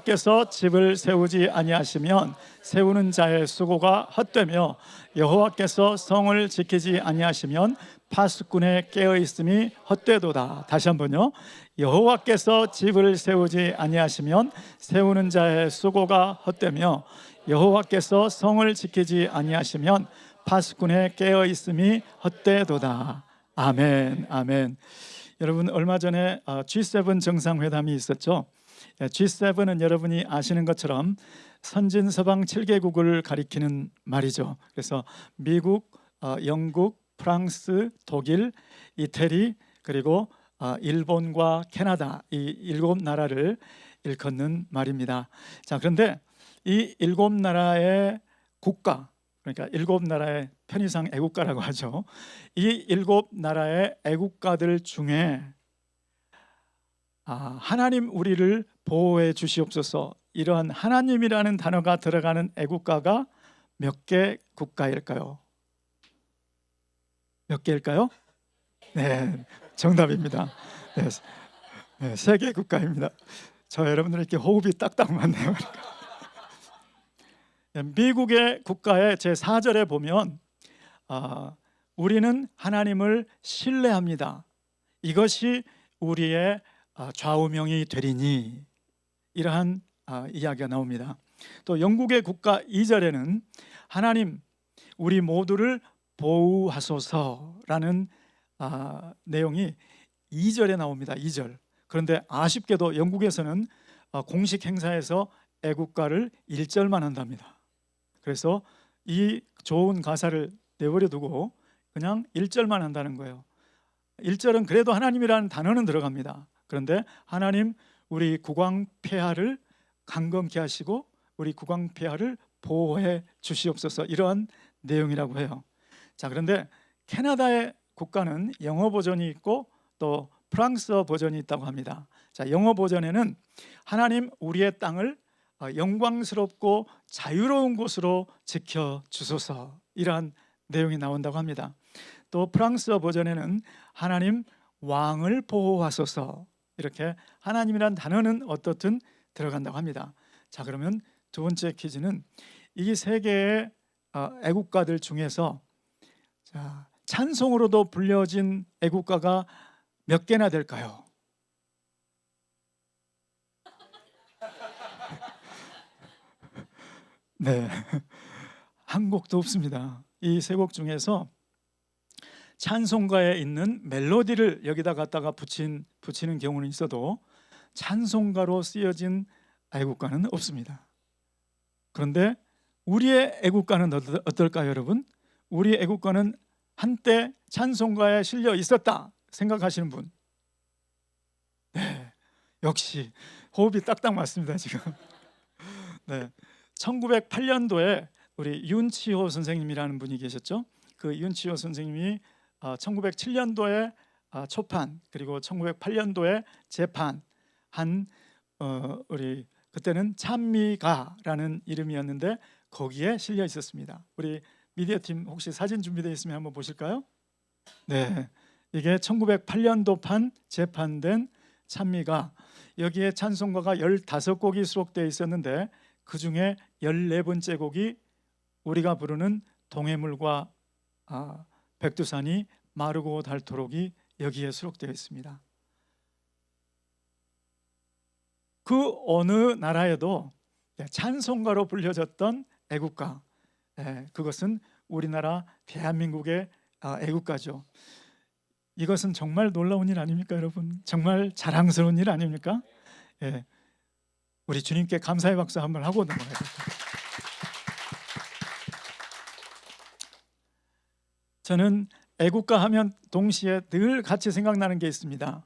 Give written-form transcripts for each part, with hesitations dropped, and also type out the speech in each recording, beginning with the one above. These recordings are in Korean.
여호와께서 집을 세우지 아니하시면 세우는 자의 수고가 헛되며 여호와께서 성을 지키지 아니하시면 파수꾼의 깨어 있음이 헛되도다. 다시 한번요. 여호와께서 집을 세우지 아니하시면 세우는 자의 수고가 헛되며 여호와께서 성을 지키지 아니하시면 파수꾼의 깨어 있음이 헛되도다. 아멘, 아멘. 여러분, 얼마 전에 G7 정상회담이 있었죠. G7은 여러분이 아시는 것처럼 선진 서방 7개국을 가리키는 말이죠. 그래서 미국, 영국, 프랑스, 독일, 이태리, 그리고 일본과 캐나다, 이 7나라를 일컫는 말입니다. 자, 그런데 이 7나라의 국가, 그러니까 7나라의 편의상 애국가라고 하죠. 이 7나라의 애국가들 중에 하나님 우리를 보호해 주시옵소서, 이러한 하나님이라는 단어가 들어가는 애국가가 몇 개 국가일까요? 몇 개일까요? 네, 정답입니다. 네, 네, 3개 국가입니다. 저 여러분들 이렇게 호흡이 딱딱 맞네요. 미국의 국가의 제4절에 보면 우리는 하나님을 신뢰합니다. 이것이 우리의 좌우명이 되리니, 이러한 이야기가 나옵니다. 또 영국의 국가 2절에는 하나님 우리 모두를 보호하소서라는 내용이 2절에 나옵니다. 2절. 그런데 아쉽게도 영국에서는 공식 행사에서 애국가를 1절만 한답니다. 그래서 이 좋은 가사를 내버려 두고 그냥 1절만 한다는 거예요. 1절은 그래도 하나님이라는 단어는 들어갑니다. 그런데 하나님 우리 국왕폐하를 강건케 하시고 우리 국왕폐하를 보호해 주시옵소서, 이러한 내용이라고 해요. 자, 그런데 캐나다의 국가는 영어 버전이 있고 또 프랑스어 버전이 있다고 합니다. 자, 영어 버전에는 하나님 우리의 땅을 영광스럽고 자유로운 곳으로 지켜주소서, 이러한 내용이 나온다고 합니다. 또 프랑스어 버전에는 하나님 왕을 보호하소서, 이렇게 하나님이란 단어는 어떻든 들어간다고 합니다. 자, 그러면 두 번째 퀴즈는 이 3개의 애국가들 중에서 찬송으로도 불려진 애국가가 몇 개나 될까요? 네, 한 곡도 없습니다. 이 3곡 중에서 찬송가에 있는 멜로디를 여기다 갖다가 붙이는 경우는 있어도 찬송가로 쓰여진 애국가는 없습니다. 그런데 우리의 애국가는 어떨까요, 여러분? 우리 애국가는 한때 찬송가에 실려 있었다 생각하시는 분? 네, 역시 호흡이 딱딱 맞습니다, 지금. 네, 1908년도에 우리 윤치호 선생님이라는 분이 계셨죠. 그 윤치호 선생님이 1907년도에 초판, 그리고 1908년도에 재판한 우리 그때는 찬미가라는 이름이었는데 거기에 실려 있었습니다. 우리 미디어팀 혹시 사진 준비되어 있으면 한번 보실까요? 네, 이게 1908년도판 재판된 찬미가, 여기에 찬송가가 15곡이 수록되어 있었는데 그 중에 14번째 곡이 우리가 부르는 동해물과 백두산이 마르고 닳도록이 여기에 수록되어 있습니다. 그 어느 나라에도 찬송가로 불려졌던 애국가, 그것은 우리나라 대한민국의 애국가죠. 이것은 정말 놀라운 일 아닙니까, 여러분? 정말 자랑스러운 일 아닙니까? 우리 주님께 감사의 박수 한번 하고 넘어가야 됩니다. 저는 애국가 하면 동시에 늘 같이 생각나는 게 있습니다.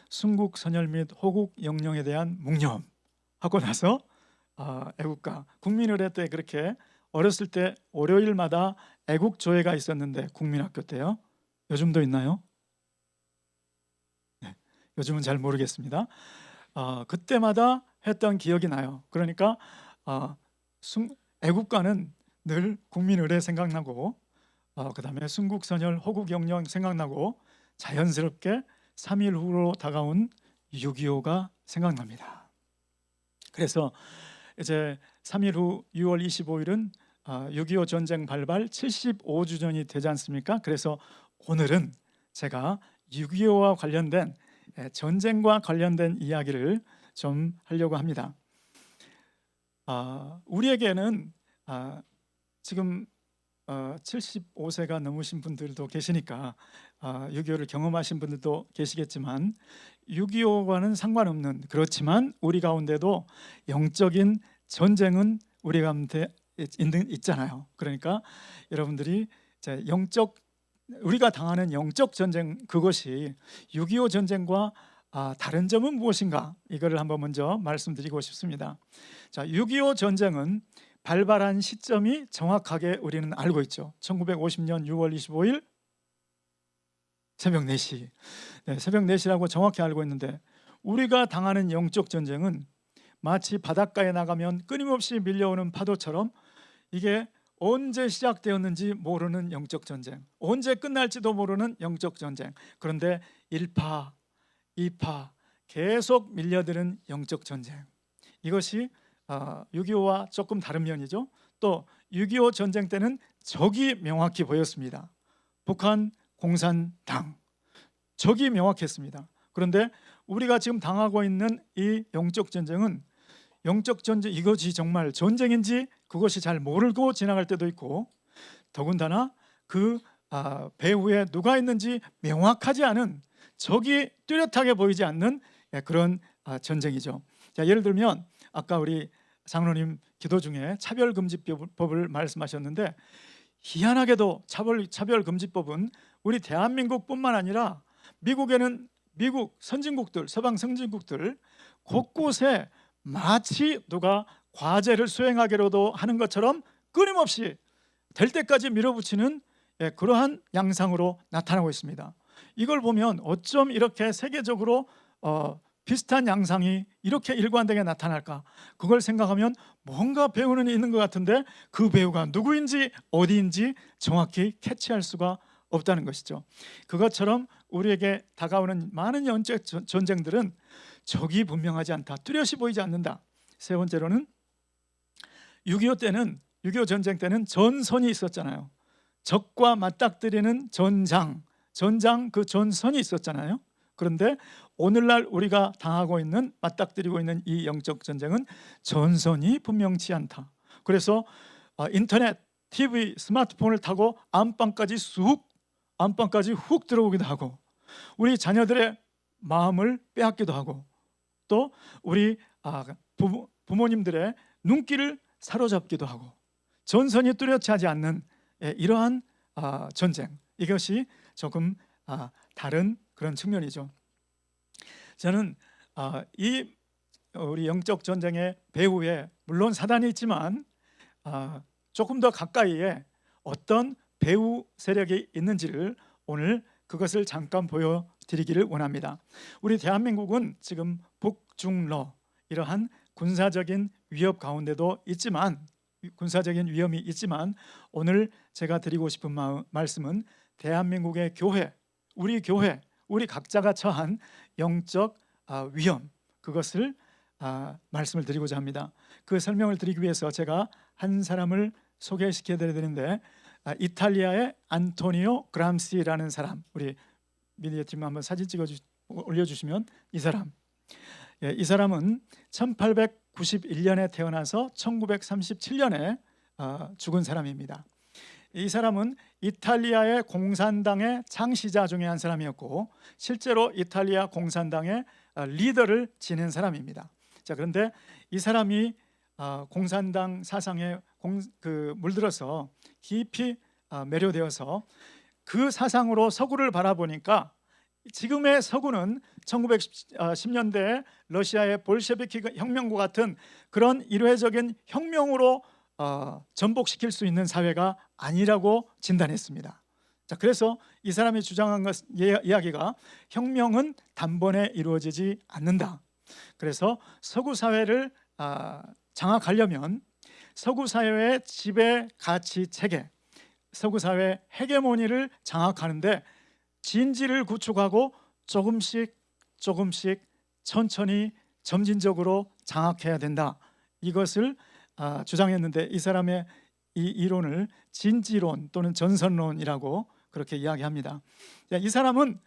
순국 선열 및 호국 영령에 대한 묵념 하고 나서 애국가, 국민의례 때 그렇게 어렸을 때 월요일마다 애국조회가 있었는데, 국민학교 때요. 요즘도 있나요? 네, 요즘은 잘 모르겠습니다. 그때마다 했던 기억이 나요. 그러니까 애국가는 늘 국민의례 생각나고 그 다음에 순국선열 호국영령 생각나고 자연스럽게 3일 후로 다가온 6.25가 생각납니다. 그래서 이제 3일 후 6월 25일은 6.25 전쟁 발발 75주년이 되지 않습니까? 그래서 오늘은 제가 6.25와 관련된 전쟁과 관련된 이야기를 좀 하려고 합니다. 우리에게는 지금 75세가 넘으신 분들도 계시니까 6.25를 경험하신 분들도 계시겠지만 6.25와는 상관없는, 그렇지만 우리 가운데도 영적인 전쟁은 우리 가운데 있잖아요. 그러니까 여러분들이 이제 우리가 당하는 영적 전쟁, 그것이 6.25 전쟁과 다른 점은 무엇인가, 이거를 한번 먼저 말씀드리고 싶습니다. 자, 6.25 전쟁은 발발한 시점이 정확하게 우리는 알고 있죠. 1950년 6월 25일 새벽 4시. 새벽 4시라고 정확히 알고 있는데, 우리가 당하는 영적 전쟁은 마치 바닷가에 나가면 끊임없이 밀려오는 파도처럼 이게 언제 시작되었는지 모르는 영적 전쟁, 언제 끝날지도 모르는 영적 전쟁. 그런데 1파, 2파 계속 밀려드는 영적 전쟁. 이것이 6.25와 조금 다른 면이죠. 또 6.25 전쟁 때는 적이 명확히 보였습니다. 북한 공산당, 적이 명확했습니다. 그런데 우리가 지금 당하고 있는 이 영적 전쟁은, 영적 전쟁, 이것이 정말 전쟁인지 그것이 잘 모르고 지나갈 때도 있고, 더군다나 그 배후에 누가 있는지 명확하지 않은, 적이 뚜렷하게 보이지 않는 그런 전쟁이죠. 자, 예를 들면 아까 우리 장로님 기도 중에 차별금지법을 말씀하셨는데, 희한하게도 차별금지법은 우리 대한민국뿐만 아니라 미국에는, 미국 선진국들, 서방 선진국들 곳곳에 마치 누가 과제를 수행하기로도 하는 것처럼 끊임없이 될 때까지 밀어붙이는 그러한 양상으로 나타나고 있습니다. 이걸 보면 어쩜 이렇게 세계적으로 비슷한 양상이 이렇게 일관되게 나타날까? 그걸 생각하면 뭔가 배우는 있는 것 같은데 그 배우가 누구인지 어디인지 정확히 캐치할 수가 없다는 것이죠. 그것처럼 우리에게 다가오는 많은 영적 전쟁들은 적이 분명하지 않다, 뚜렷이 보이지 않는다. 세 번째로는 6.25 때는, 6.25 전쟁 때는 전선이 있었잖아요. 적과 맞닥뜨리는 전장, 그 전선이 있었잖아요. 그런데 오늘날 우리가 당하고 있는, 맞닥뜨리고 있는 이 영적 전쟁은 전선이 분명치 않다. 그래서 인터넷, TV, 스마트폰을 타고 안방까지 훅 들어오기도 하고, 우리 자녀들의 마음을 빼앗기도 하고, 또 우리 부모님들의 눈길을 사로잡기도 하고, 전선이 뚜렷이 하지 않는 이러한 전쟁, 이것이 조금 다른 그런 측면이죠. 저는 이 우리 영적 전쟁의 배후에 물론 사단이 있지만 조금 더 가까이에 어떤 배후 세력이 있는지를 오늘 그것을 잠깐 보여드리기를 원합니다. 우리 대한민국은 지금 북중러, 이러한 군사적인 위협 가운데도 있지만, 군사적인 위험이 있지만, 오늘 제가 드리고 싶은 말씀은 대한민국의 교회, 우리 각자가 처한 영적 위험, 그것을 말씀을 드리고자 합니다. 그 설명을 드리기 위해서 제가 한 사람을 소개시켜 드려야 되는데, 이탈리아의 안토니오 그람시라는 사람, 우리 미디어 팀 한번 사진 찍어 올려주시면, 이 사람은 1891년에 태어나서 1937년에 죽은 사람입니다. 이 사람은 이탈리아의 공산당의 창시자 중에 한 사람이었고, 실제로 이탈리아 공산당의 리더를 지낸 사람입니다. 자, 그런데 이 사람이 공산당 사상에 물들어서 깊이 매료되어서 그 사상으로 서구를 바라보니까, 지금의 서구는 1910년대 러시아의 볼셰비키 혁명과 같은 그런 일회적인 혁명으로 전복시킬 수 있는 사회가 아니라고 진단했습니다. 자, 그래서 이 사람이 주장한 이야기가, 혁명은 단번에 이루어지지 않는다. 그래서 서구 사회를 장악하려면 서구 사회의 지배 가치 체계, 서구 사회의 헤게모니를 장악하는데 진지를 구축하고 조금씩 천천히 점진적으로 장악해야 된다. 이것을 주장했는데 이 사람의 이 이론을 진지론 또는 전선론이라고 그렇게 이야기합니다. 이 사람은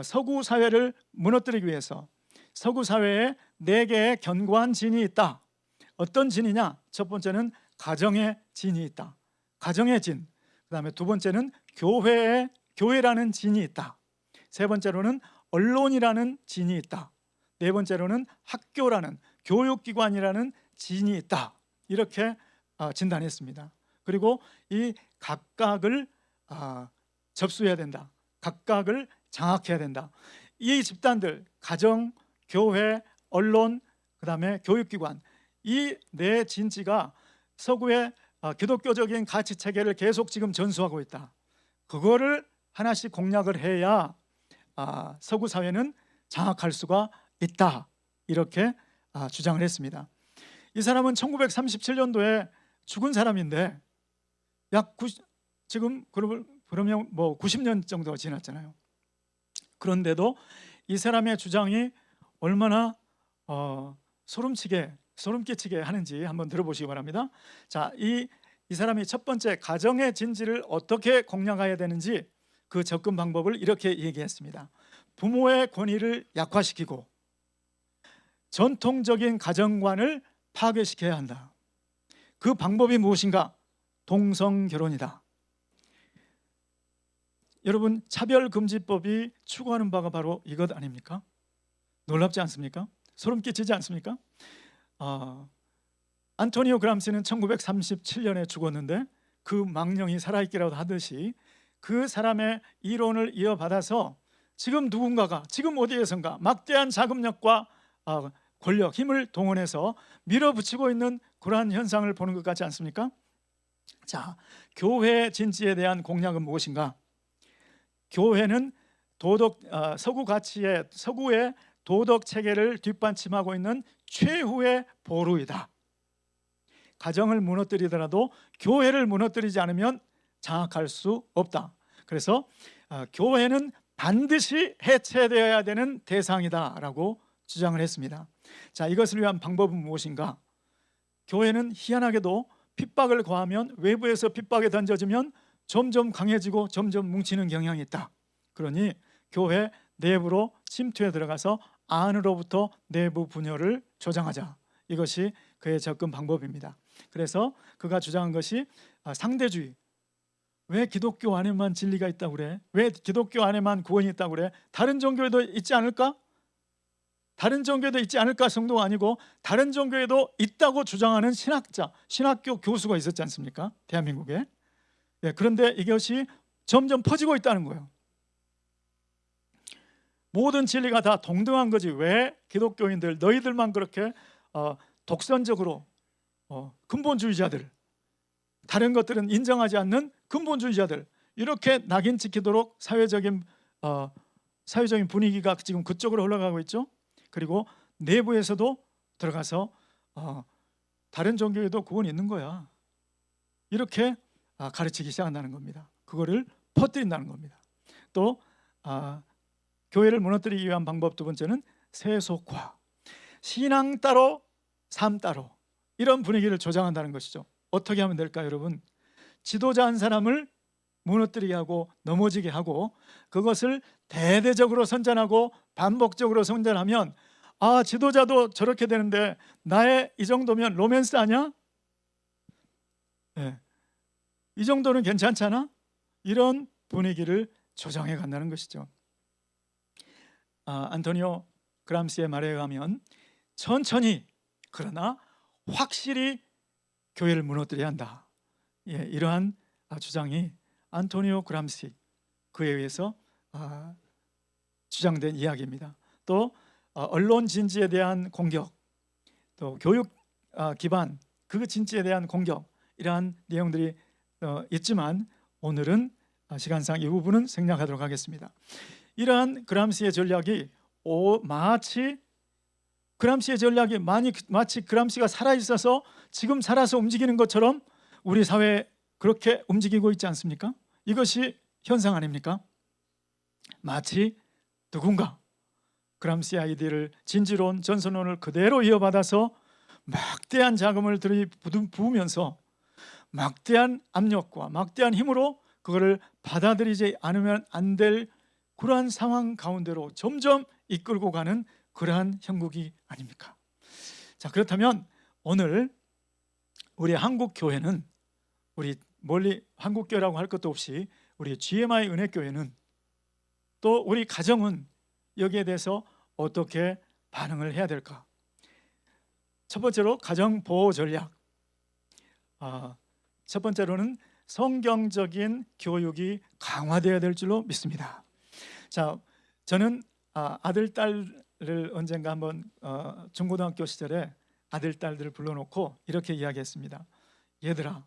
서구 사회를 무너뜨리기 위해서 서구 사회에 4개의 견고한 진이 있다. 어떤 진이냐? 첫 번째는 가정의 진이 있다. 가정의 진. 그다음에 두 번째는 교회라는 진이 있다. 세 번째로는 언론이라는 진이 있다. 네 번째로는 학교라는 교육기관이라는 진이 있다. 이렇게 진단했습니다. 그리고 이 각각을 접수해야 된다. 각각을 장악해야 된다. 이 집단들, 가정, 교회, 언론, 그다음에 교육기관, 이 네 진지가 서구의 기독교적인 가치 체계를 계속 지금 전수하고 있다. 그거를 하나씩 공략을 해야 서구 사회는 장악할 수가 있다. 이렇게 주장을 했습니다. 이 사람은 1937년도에 죽은 사람인데 지금 그러면 뭐 90년 정도 지났잖아요. 그런데도 이 사람의 주장이 얼마나 소름 끼치게 하는지 한번 들어보시기 바랍니다. 자, 이 사람이 첫 번째 가정의 진지를 어떻게 공략해야 되는지 그 접근 방법을 이렇게 얘기했습니다. 부모의 권위를 약화시키고 전통적인 가정관을 파괴시켜야 한다. 그 방법이 무엇인가? 동성결혼이다. 여러분, 차별금지법이 추구하는 바가 바로 이것 아닙니까? 놀랍지 않습니까? 소름 끼치지 않습니까? 안토니오 그람시는 1937년에 죽었는데 그 망령이 살아있기라도 하듯이 그 사람의 이론을 이어받아서 지금 누군가가 지금 어디에선가 막대한 자금력과 권력, 힘을 동원해서 밀어붙이고 있는 그러한 현상을 보는 것 같지 않습니까? 자, 교회 진지에 대한 공략은 무엇인가? 교회는 서구의 도덕 체계를 뒷받침하고 있는 최후의 보루이다. 가정을 무너뜨리더라도 교회를 무너뜨리지 않으면 장악할 수 없다. 그래서 교회는 반드시 해체되어야 되는 대상이다라고 주장을 했습니다. 자, 이것을 위한 방법은 무엇인가? 교회는 희한하게도 핍박을 가하면, 외부에서 핍박에 던져지면 점점 강해지고 점점 뭉치는 경향이 있다. 그러니 교회 내부로 침투해 들어가서 안으로부터 내부 분열을 조장하자. 이것이 그의 접근 방법입니다. 그래서 그가 주장한 것이 상대주의. 왜 기독교 안에만 진리가 있다고 그래? 왜 기독교 안에만 구원이 있다고 그래? 다른 종교에도 있지 않을까? 다른 종교에도 있지 않을까 정도가 아니고 다른 종교에도 있다고 주장하는 신학교 교수가 있었지 않습니까? 대한민국에. 그런데 이것이 점점 퍼지고 있다는 거예요. 모든 진리가 다 동등한 거지 왜 기독교인들 너희들만 그렇게 독선적으로 근본주의자들, 다른 것들은 인정하지 않는 근본주의자들 이렇게 낙인 찍히도록 사회적인 분위기가 지금 그쪽으로 흘러가고 있죠. 그리고 내부에서도 들어가서 다른 종교에도 구원이 있는 거야 이렇게 가르치기 시작한다는 겁니다. 그거를 퍼뜨린다는 겁니다. 또 교회를 무너뜨리기 위한 방법 두 번째는 세속화, 신앙 따로 삶 따로 이런 분위기를 조장한다는 것이죠. 어떻게 하면 될까요, 여러분? 지도자 한 사람을 무너뜨리게 하고 넘어지게 하고 그것을 대대적으로 선전하고 반복적으로 선전하면 지도자도 저렇게 되는데 나의 이 정도면 로맨스 아니야? 네. 이 정도는 괜찮잖아? 이런 분위기를 조장해 간다는 것이죠. 안토니오 그람시의 말에 의하면 천천히 그러나 확실히 교회를 무너뜨려야 한다. 이러한 주장이 안토니오 그람시 그에 의해서 주장된 이야기입니다. 또 언론 진지에 대한 공격, 또 교육 기반 그 진지에 대한 공격 이러한 내용들이 있지만 오늘은 시간상 이 부분은 생략하도록 하겠습니다. 이러한 그람시의 전략이 마치 그람시가 살아있어서 지금 살아서 움직이는 것처럼 우리 사회에 그렇게 움직이고 있지 않습니까? 이것이 현상 아닙니까? 마치 누군가 그람시 아이디를 진지론 전선론을 그대로 이어받아서 막대한 자금을 들이부으면서 막대한 압력과 막대한 힘으로 그거를 받아들이지 않으면 안 될 그러한 상황 가운데로 점점 이끌고 가는 그러한 형국이 아닙니까? 자, 그렇다면 오늘 우리 한국 교회는, 우리 멀리 한국 교회라고 할 것도 없이 우리 GMI 은혜교회는, 또 우리 가정은 여기에 대해서 어떻게 반응을 해야 될까? 첫 번째로 가정 보호 전략. 첫 번째로는 성경적인 교육이 강화되어야 될 줄로 믿습니다. 자, 저는 아들 딸을 언젠가 한번 중고등학교 시절에 아들 딸들을 불러놓고 이렇게 이야기했습니다. 얘들아,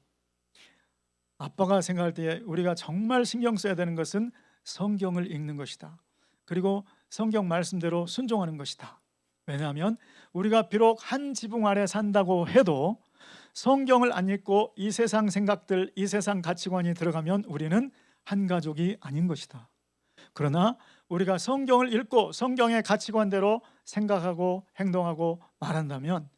아빠가 생각할 때 우리가 정말 신경 써야 되는 것은 성경을 읽는 것이다. 그리고 성경 말씀대로 순종하는 것이다. 왜냐하면 우리가 비록 한 지붕 아래 산다고 해도 성경을 안 읽고 이 세상 생각들, 이 세상 가치관이 들어가면 우리는 한 가족이 아닌 것이다. 그러나 우리가 성경을 읽고 성경의 가치관대로 생각하고 행동하고 말한다면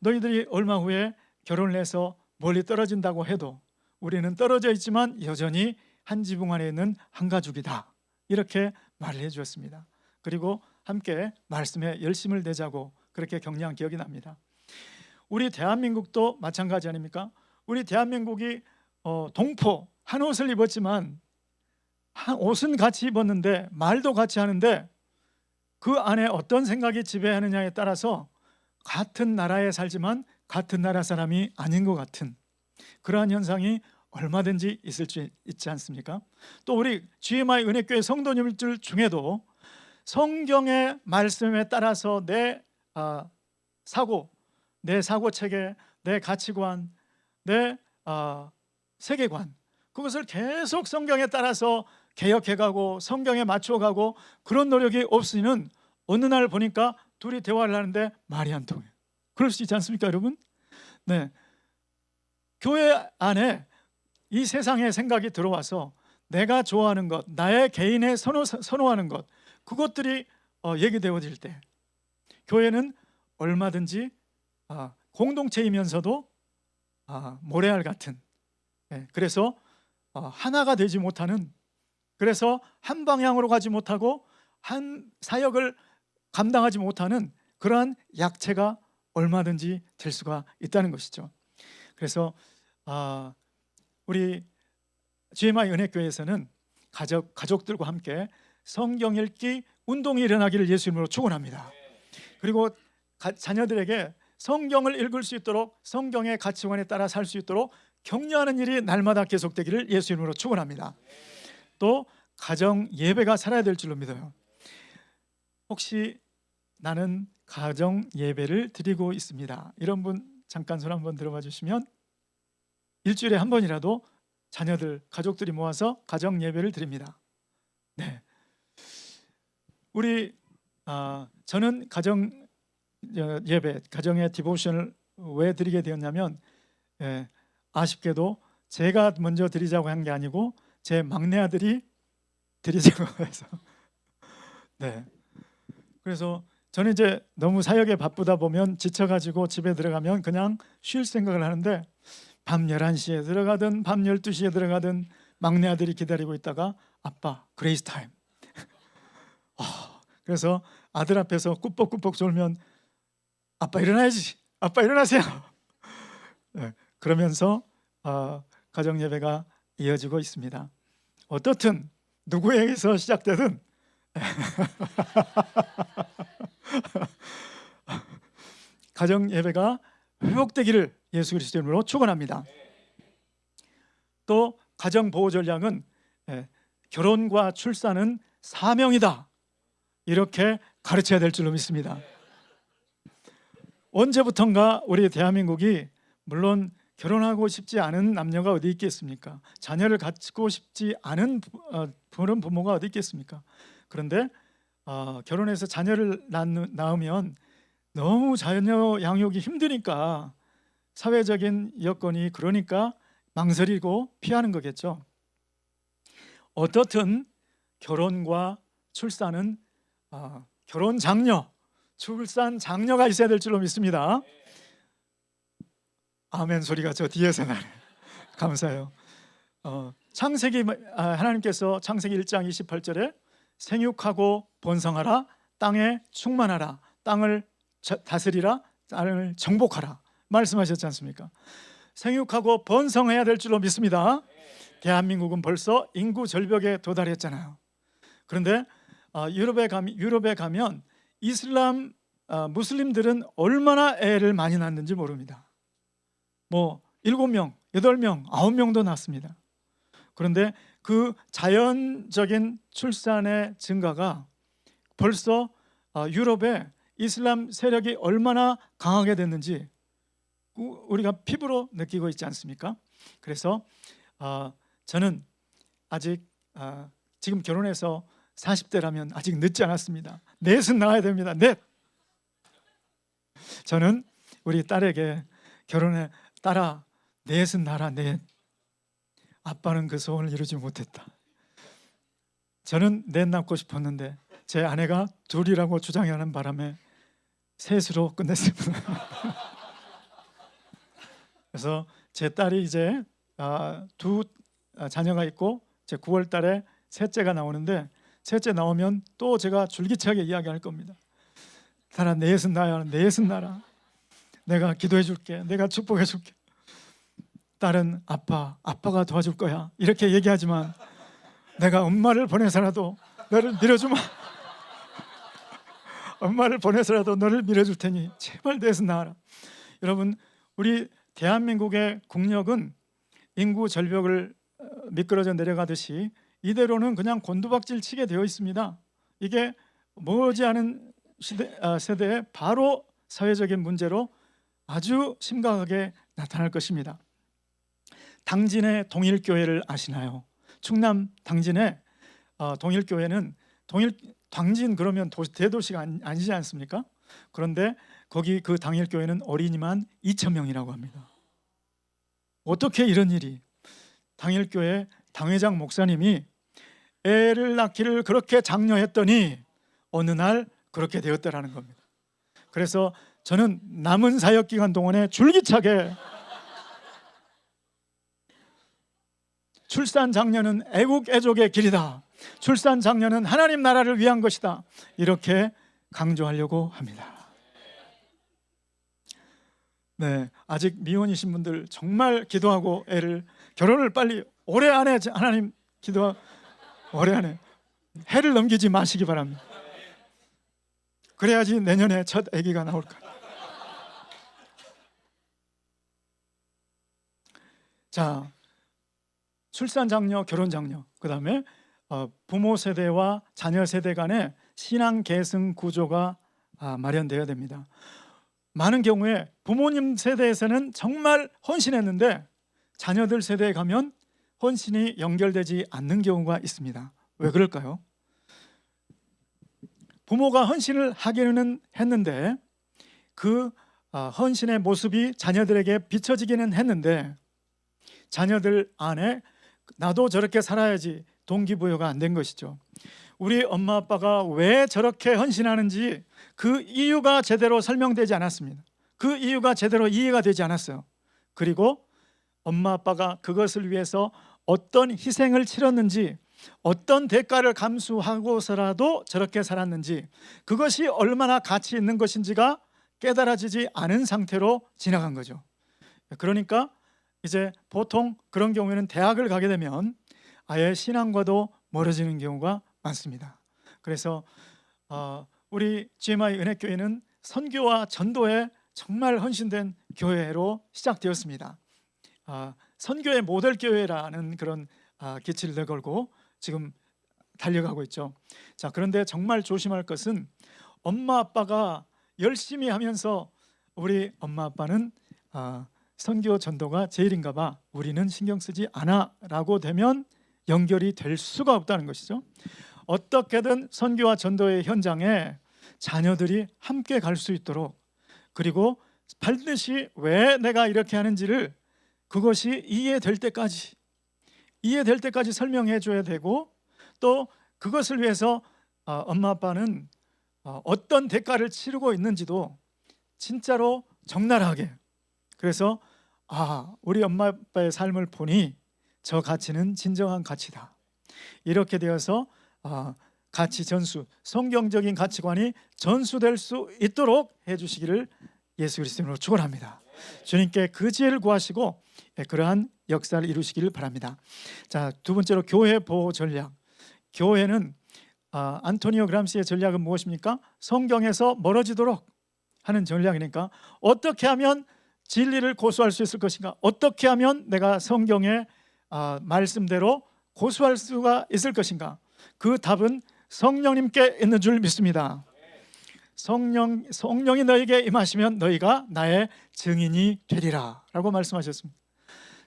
너희들이 얼마 후에 결혼을 해서 멀리 떨어진다고 해도 우리는 떨어져 있지만 여전히 한 지붕 안에 있는 한 가족이다. 이렇게 말을 해주었습니다. 그리고 함께 말씀에 열심을 내자고 그렇게 격려한 기억이 납니다. 우리 대한민국도 마찬가지 아닙니까? 우리 대한민국이 동포 한 옷을 입었지만 한 옷은 같이 입었는데 말도 같이 하는데 그 안에 어떤 생각이 지배하느냐에 따라서 같은 나라에 살지만 같은 나라 사람이 아닌 것 같은 그러한 현상이 얼마든지 있을 수 있지 않습니까? 또 우리 GMI 은혜교회 성도님들 중에도 성경의 말씀에 따라서 내 사고 체계, 내 가치관, 내 세계관, 그것을 계속 성경에 따라서 개혁해가고 성경에 맞춰가고 그런 노력이 없으면 어느 날 보니까 둘이 대화를 하는데 말이 안 통해요. 그럴 수 있지 않습니까, 여러분? 네, 교회 안에 이 세상의 생각이 들어와서 내가 좋아하는 것, 나의 개인의 선호하는 것, 그것들이 얘기되어질 때 교회는 얼마든지 공동체이면서도 모래알 같은, 그래서 하나가 되지 못하는, 그래서 한 방향으로 가지 못하고 한 사역을 감당하지 못하는 그러한 약체가 얼마든지 될 수가 있다는 것이죠. 그래서 우리 GMI 은혜교회에서는 가족들과 함께 성경 읽기 운동이 일어나기를 예수 이름으로 축원합니다. 그리고 자녀들에게 성경을 읽을 수 있도록 성경의 가치관에 따라 살 수 있도록 격려하는 일이 날마다 계속되기를 예수 이름으로 축원합니다. 또 가정 예배가 살아야 될 줄로 믿어요. 혹시 나는 가정 예배를 드리고 있습니다, 이런 분 잠깐 손 한번 들어봐 주시면, 일주일에 한 번이라도 자녀들, 가족들이 모아서 가정 예배를 드립니다. 네, 우리 저는 가정 예배, 가정의 디보션을 왜 드리게 되었냐면, 아쉽게도 제가 먼저 드리자고 한 게 아니고 제 막내 아들이 드리자고 해서 네, 그래서 저는 이제 너무 사역에 바쁘다 보면 지쳐가지고 집에 들어가면 그냥 쉴 생각을 하는데 밤 11시에 들어가든 밤 12시에 들어가든 막내 아들이 기다리고 있다가 아빠 그레이스 타임 그래서 아들 앞에서 꾸벅꾸벅 졸면 아빠 일어나야지, 아빠 일어나세요. 네, 그러면서 가정 예배가 이어지고 있습니다. 어떻든 누구에게서 시작되든 가정 예배가 회복되기를 예수 그리스도 이름으로 축원합니다. 또 가정 보호 전략은 결혼과 출산은 사명이다, 이렇게 가르쳐야 될 줄로 믿습니다. 언제부턴가 우리 대한민국이, 물론 결혼하고 싶지 않은 남녀가 어디 있겠습니까? 자녀를 갖고 싶지 않은 그런 부모가 어디 있겠습니까? 그런데 결혼해서 자녀를 낳으면 너무 자녀 양육이 힘드니까, 사회적인 여건이 그러니까 망설이고 피하는 거겠죠. 어떻든 결혼과 출산은 결혼 장려, 출산 장려가 있어야 될 줄로 믿습니다. 아멘 소리가 저 뒤에서 나네. 감사해요. 창세기 하나님께서 창세기 1장 28절에 생육하고 번성하라, 땅에 충만하라, 땅을 다스리라, 땅을 정복하라 말씀하셨지 않습니까? 생육하고 번성해야 될 줄로 믿습니다. 대한민국은 벌써 인구 절벽에 도달했잖아요. 그런데 유럽에 가면 이슬람 무슬림들은 얼마나 애를 많이 낳는지 모릅니다. 뭐 7명, 8명, 9명도 낳습니다. 그런데 그 자연적인 출산의 증가가 벌써 유럽에 이슬람 세력이 얼마나 강하게 됐는지 우리가 피부로 느끼고 있지 않습니까? 그래서 저는 아직 지금 결혼해서 40대라면 아직 늦지 않았습니다. 넷은 낳아야 됩니다. 넷. 저는 우리 딸에게 결혼해 딸아 넷은 낳아라. 넷. 아빠는 그 소원을 이루지 못했다. 저는 넷 낳고 싶었는데 제 아내가 둘이라고 주장하는 바람에 셋으로 끝냈습니다. 그래서 제 딸이 이제 두 자녀가 있고 이제 9월 달에 셋째가 나오는데 셋째 나오면 또 제가 줄기차게 이야기할 겁니다. 딸아 넷은 낳아야 넷은 낳아라. 내가 기도해 줄게. 내가 축복해 줄게. 딸은 아빠가 도와줄 거야 이렇게 얘기하지만 내가 엄마를 보내서라도 너를 밀어주마. 엄마를 보내서라도 너를 밀어줄 테니 제발 넷은 낳아라. 여러분 우리 대한민국의 국력은 인구 절벽을 미끄러져 내려가듯이 이대로는 그냥 곤두박질 치게 되어 있습니다. 이게 머지않은 세대에 바로 사회적인 문제로 아주 심각하게 나타날 것입니다. 당진의 동일교회를 아시나요? 충남 당진의 동일교회는 당진 그러면 대도시가 아니지 않습니까? 그런데 거기 그 당일교회는 어린이만 2,000명이라고 합니다. 어떻게 이런 일이? 당일교회 당회장 목사님이 애를 낳기를 그렇게 장려했더니 어느 날 그렇게 되었다라는 겁니다. 그래서 저는 남은 사역 기간 동안에 줄기차게 출산 장려는 애국 애족의 길이다. 출산 장려는 하나님 나라를 위한 것이다. 이렇게 강조하려고 합니다. 네, 아직 미혼이신 분들 정말 기도하고 결혼을 빨리 올해 안에 하나님 올해 안에 해를 넘기지 마시기 바랍니다. 그래야지 내년에 첫 아기가 나올 거예요. 자, 출산 장려, 결혼 장려, 그 다음에 부모 세대와 자녀 세대 간의 신앙 계승 구조가 마련되어야 됩니다. 많은 경우에 부모님 세대에서는 정말 헌신했는데 자녀들 세대에 가면 헌신이 연결되지 않는 경우가 있습니다. 왜 그럴까요? 부모가 헌신을 하기는 했는데 그 헌신의 모습이 자녀들에게 비춰지기는 했는데 자녀들 안에 나도 저렇게 살아야지 동기부여가 안 된 것이죠. 우리 엄마 아빠가 왜 저렇게 헌신하는지 그 이유가 제대로 설명되지 않았습니다. 그 이유가 제대로 이해가 되지 않았어요. 그리고 엄마 아빠가 그것을 위해서 어떤 희생을 치렀는지, 어떤 대가를 감수하고서라도 저렇게 살았는지, 그것이 얼마나 가치 있는 것인지가 깨달아지지 않은 상태로 지나간 거죠. 그러니까 이제 보통 그런 경우에는 대학을 가게 되면 아예 신앙과도 멀어지는 경우가 많습니다. 그래서 우리 GMI 은혜교회는 선교와 전도에 정말 헌신된 교회로 시작되었습니다. 선교의 모델 교회라는 그런 기치를 내걸고 지금 달려가고 있죠. 자, 그런데 정말 조심할 것은 엄마 아빠가 열심히 하면서 우리 엄마 아빠는 선교 전도가 제일인가 봐, 우리는 신경 쓰지 않아 라고 되면 연결이 될 수가 없다는 것이죠. 어떻게든 선교와 전도의 현장에 자녀들이 함께 갈 수 있도록, 그리고 반드시 왜 내가 이렇게 하는지를 그것이 이해될 때까지 설명해 줘야 되고, 또 그것을 위해서 엄마 아빠는 어떤 대가를 치르고 있는지도 진짜로 적나라하게, 그래서 우리 엄마 아빠의 삶을 보니 저 가치는 진정한 가치다, 이렇게 되어서 가치 전수, 성경적인 가치관이 전수될 수 있도록 해주시기를 예수 그리스도로 축원합니다. 주님께 그 지혜를 구하시고 그러한 역사를 이루시기를 바랍니다. 자, 두 번째로 교회 보호 전략. 교회는 안토니오 그람시의 전략은 무엇입니까? 성경에서 멀어지도록 하는 전략이니까 어떻게 하면 진리를 고수할 수 있을 것인가? 어떻게 하면 내가 성경의 말씀대로 고수할 수가 있을 것인가? 그 답은 성령님께 있는 줄 믿습니다. 성령이 너에게 임하시면 너희가 나의 증인이 되리라 라고 말씀하셨습니다.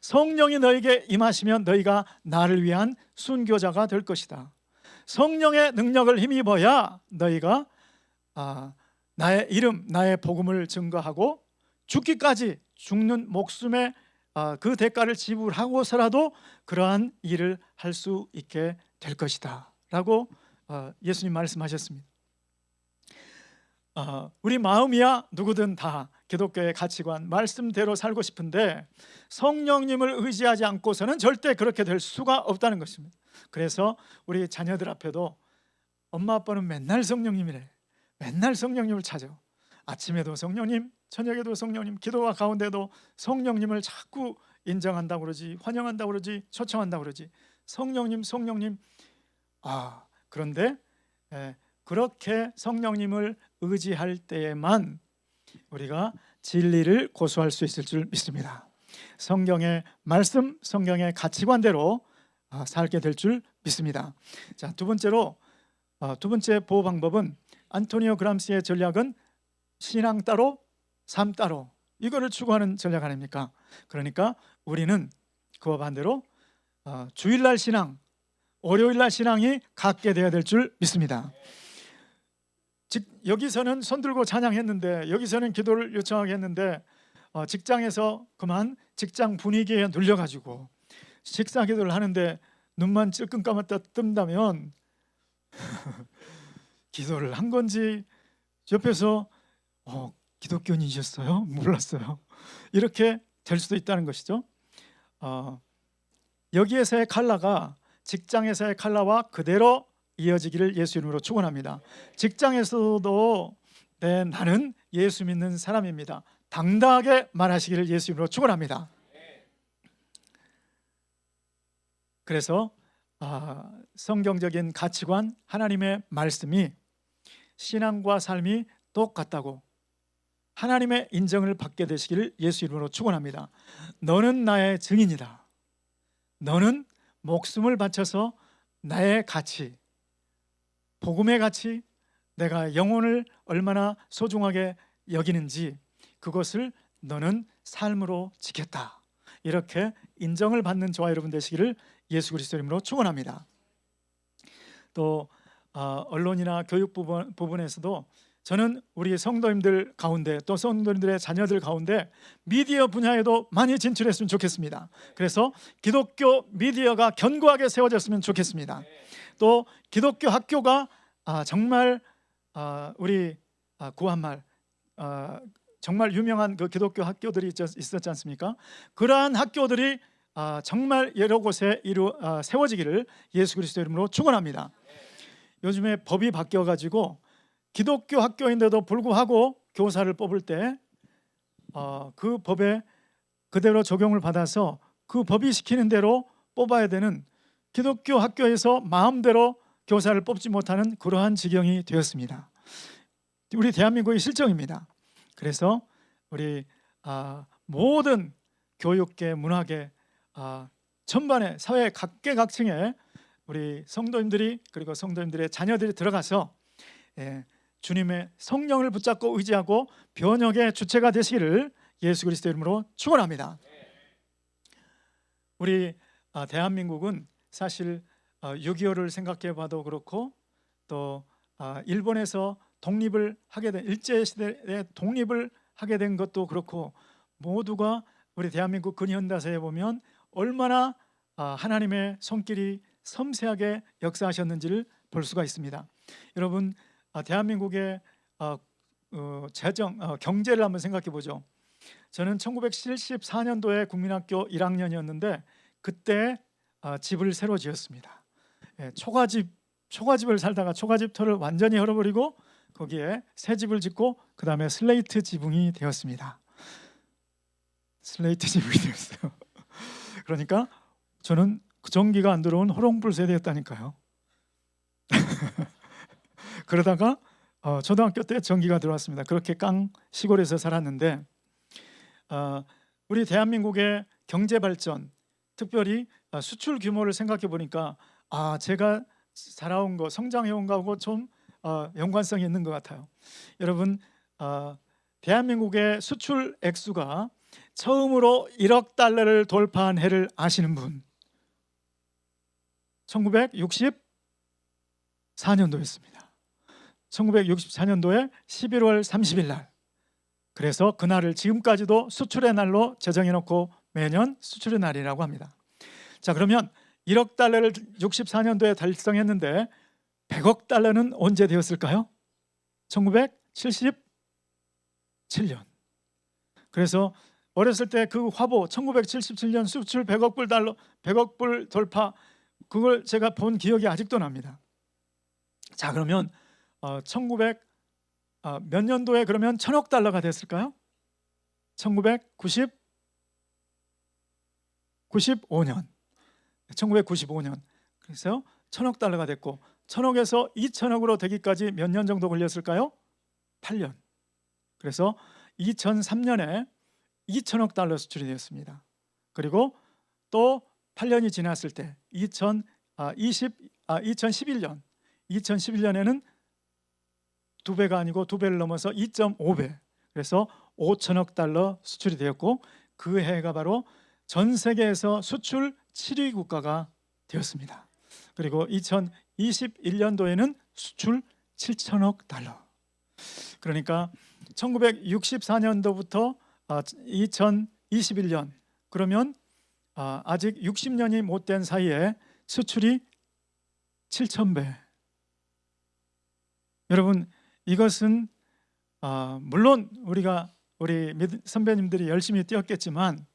성령이 너에게 임하시면 너희가 나를 위한 순교자가 될 것이다. 성령의 능력을 힘입어야 너희가 나의 이름, 나의 복음을 증거하고 죽기까지, 죽는 목숨의 그 대가를 지불하고서라도 그러한 일을 할 수 있게 될 것이다 라고 예수님 말씀하셨습니다. 우리 마음이야 누구든 다 기독교의 가치관, 말씀대로 살고 싶은데 성령님을 의지하지 않고서는 절대 그렇게 될 수가 없다는 것입니다. 그래서 우리 자녀들 앞에도 엄마 아빠는 맨날 성령님이래, 맨날 성령님을 찾아. 아침에도 성령님, 저녁에도 성령님, 기도가 가운데도 성령님을 자꾸 인정한다고 그러지, 환영한다고 그러지, 초청한다고 그러지. 성령님, 성령님. 그런데 그렇게 성령님을 의지할 때에만 우리가 진리를 고수할 수 있을 줄 믿습니다. 성경의 말씀, 성경의 가치관대로 살게 될 줄 믿습니다. 자, 두 번째 보호 방법은 안토니오 그람시의 전략은 신앙 따로, 삶 따로, 이거를 추구하는 전략 아닙니까? 그러니까 우리는 그와 반대로 주일날 신앙, 월요일날 신앙이 같게 되어야 될 줄 믿습니다. 여기서는 손들고 찬양했는데, 여기서는 기도를 요청하게 했는데 직장에서 그만 직장 분위기에 눌려가지고 식사 기도를 하는데 눈만 찔끔 감았다 뜬다면 기도를 한 건지, 옆에서 기독교인이셨어요? 몰랐어요. 이렇게 될 수도 있다는 것이죠. 여기에서의 칼라가 직장에서의 칼라와 그대로 이어지기를 예수 이름으로 축원합니다. 직장에서도 나는 예수 믿는 사람입니다, 당당하게 말하시기를 예수 이름으로 축원합니다. 그래서 성경적인 가치관, 하나님의 말씀이 신앙과 삶이 똑같다고 하나님의 인정을 받게 되시기를 예수 이름으로 축원합니다. 너는 나의 증인이다. 너는 목숨을 바쳐서 나의 가치, 복음의 가치, 내가 영혼을 얼마나 소중하게 여기는지 그것을 너는 삶으로 지켰다, 이렇게 인정을 받는 저와 여러분 되시기를 예수 그리스도 이름으로 축원합니다. 또 언론이나 교육 부분에서도 저는 우리 성도님들 가운데, 또 성도님들의 자녀들 가운데 미디어 분야에도 많이 진출했으면 좋겠습니다. 그래서 기독교 미디어가 견고하게 세워졌으면 좋겠습니다. 또 기독교 학교가 정말 우리 구한말 정말 유명한 그 기독교 학교들이 있었지 않습니까? 그러한 학교들이 정말 여러 곳에 세워지기를 예수 그리스도 이름으로 축원합니다. 요즘에 법이 바뀌어가지고 기독교 학교인데도 불구하고 교사를 뽑을 때 그 법에 그대로 적용을 받아서 그 법이 시키는 대로 뽑아야 되는, 기독교 학교에서 마음대로 교사를 뽑지 못하는 그러한 지경이 되었습니다. 우리 대한민국의 실정입니다. 그래서 우리 모든 교육계, 문화계, 전반에 사회 각계각층에 우리 성도님들이, 그리고 성도님들의 자녀들이 들어가서 주님의 성령을 붙잡고 의지하고 변혁의 주체가 되시기를 예수 그리스도 이름으로 축원합니다. 우리 대한민국은 사실 6.25를 생각해 봐도 그렇고, 또 일본에서 독립을 하게 된, 일제시대에 독립을 하게 된 것도 그렇고, 모두가 우리 대한민국 근현대사에 보면 얼마나 하나님의 손길이 섬세하게 역사하셨는지를 볼 수가 있습니다. 여러분, 대한민국의 재정 경제를 한번 생각해 보죠. 저는 1974년도에 국민학교 1학년이었는데 그때 집을 새로 지었습니다. 초가집을 살다가 초가집 터를 완전히 헐어버리고 거기에 새 집을 짓고 그 다음에 슬레이트 지붕이 되었습니다. 슬레이트 지붕이 되었어요. 그러니까 저는 전기가 안 들어온 호롱불 세대였다니까요. 그러다가 초등학교 때 전기가 들어왔습니다. 그렇게 시골에서 살았는데 우리 대한민국의 경제 발전, 특별히 수출 규모를 생각해 보니까 제가 살아온 거, 성장해온 거하고 좀 연관성이 있는 것 같아요. 여러분, 대한민국의 수출 액수가 처음으로 1억 달러를 돌파한 해를 아시는 분? 1964년도였습니다. 1964년도에 11월 30일 날. 그래서 그날을 지금까지도 수출의 날로 제정해 놓고 매년 수출의 날이라고 합니다. 자, 그러면 1억 달러를 64년도에 달성했는데 100억 달러는 언제 되었을까요? 1977년. 그래서 어렸을 때 그 화보 1977년 수출 100억 불 달러, 100억 불 돌파, 그걸 제가 본 기억이 아직도 납니다. 자, 그러면 1900 몇 년도에 그러면 1000억 달러가 됐을까요? 1995년. 1995년. 그래서 1000억 달러가 됐고 1000억에서 2000억으로 되기까지 몇 년 정도 걸렸을까요? 8년. 그래서 2003년에 2000억 달러 수출이 되었습니다. 그리고 또 8년이 지났을 때 2011년에는 2배가 아니고 2배를 넘어서 2.5배, 그래서 5천억 달러 수출이 되었고 그 해가 바로 전 세계에서 수출 7위 국가가 되었습니다. 그리고 2021년도에는 수출 7천억 달러. 그러니까 1964년도부터 2021년, 그러면 아직 60년이 못 된 사이에 수출이 7,000배. 여러분, 이것은 물론 우리 선배님들이 열심히 뛰었겠지만,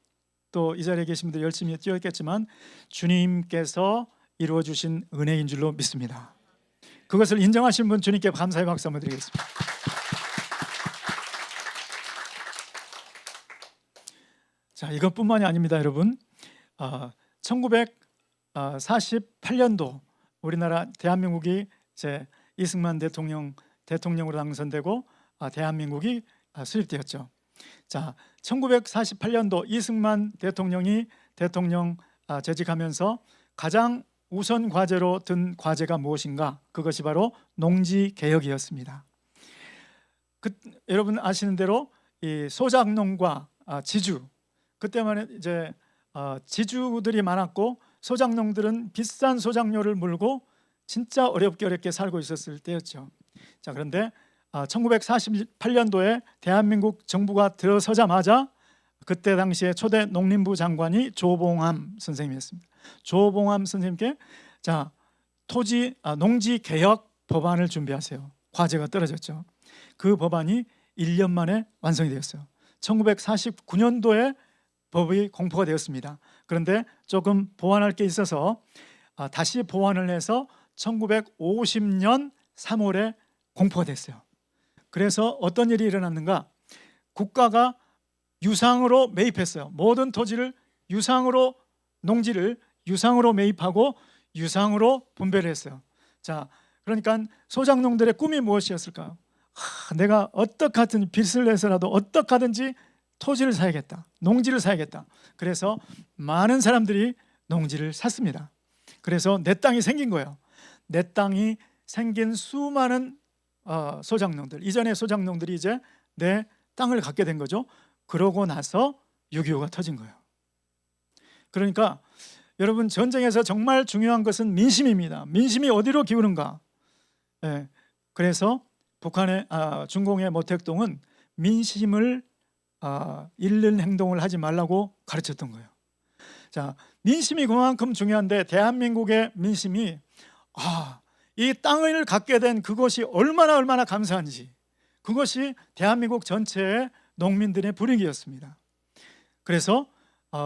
또 이 자리에 계신 분들 열심히 뛰었겠지만 주님께서 이루어 주신 은혜인 줄로 믿습니다. 그것을 인정하신 분 주님께 감사의 박수 한번 드리겠습니다. 자, 이것뿐만이 아닙니다, 여러분. 1948년도 우리나라 대한민국이 이제 이승만 대통령으로 당선되고 대한민국이 수립되었죠. 자, 1948년도 이승만 대통령이 대통령 재직하면서 가장 우선 과제로 든 과제가 무엇인가? 그것이 바로 농지 개혁이었습니다. 여러분 아시는 대로 이 소작농과 지주, 그때만 이제 지주들이 많았고 소작농들은 비싼 소작료를 물고 진짜 어렵게 살고 있었을 때였죠. 자, 그런데 1948년도에 대한민국 정부가 들어서자마자 그때 당시에 초대 농림부 장관이 조봉암 선생님이었습니다. 조봉암 선생님께 농지 개혁 법안을 준비하세요. 과제가 떨어졌죠. 그 법안이 1년 만에 완성이 되었어요. 1949년도에 법이 공포가 되었습니다. 그런데 조금 보완할 게 있어서 다시 보완을 해서 1950년 3월에 공포가 됐어요. 그래서 어떤 일이 일어났는가? 국가가 유상으로 매입했어요. 모든 토지를 농지를 유상으로 매입하고 유상으로 분배를 했어요. 자, 그러니까 소작농들의 꿈이 무엇이었을까요? 내가 어떻게든 빚을 내서라도 어떻게든지 토지를 사야겠다, 농지를 사야겠다. 그래서 많은 사람들이 농지를 샀습니다. 그래서 내 땅이 생긴 거예요. 내 땅이 생긴 수많은 소작농들, 이전의 소작농들이 이제 내 땅을 갖게 된 거죠. 그러고 나서 6.25가 터진 거예요. 그러니까 여러분, 전쟁에서 정말 중요한 것은 민심입니다. 민심이 어디로 기우는가? 그래서 중공의 모택동은 민심을 잃는 행동을 하지 말라고 가르쳤던 거예요. 자, 민심이 그만큼 중요한데 대한민국의 민심이 이 땅을 갖게 된 그것이 얼마나 감사한지, 그것이 대한민국 전체의 농민들의 분위기였습니다. 그래서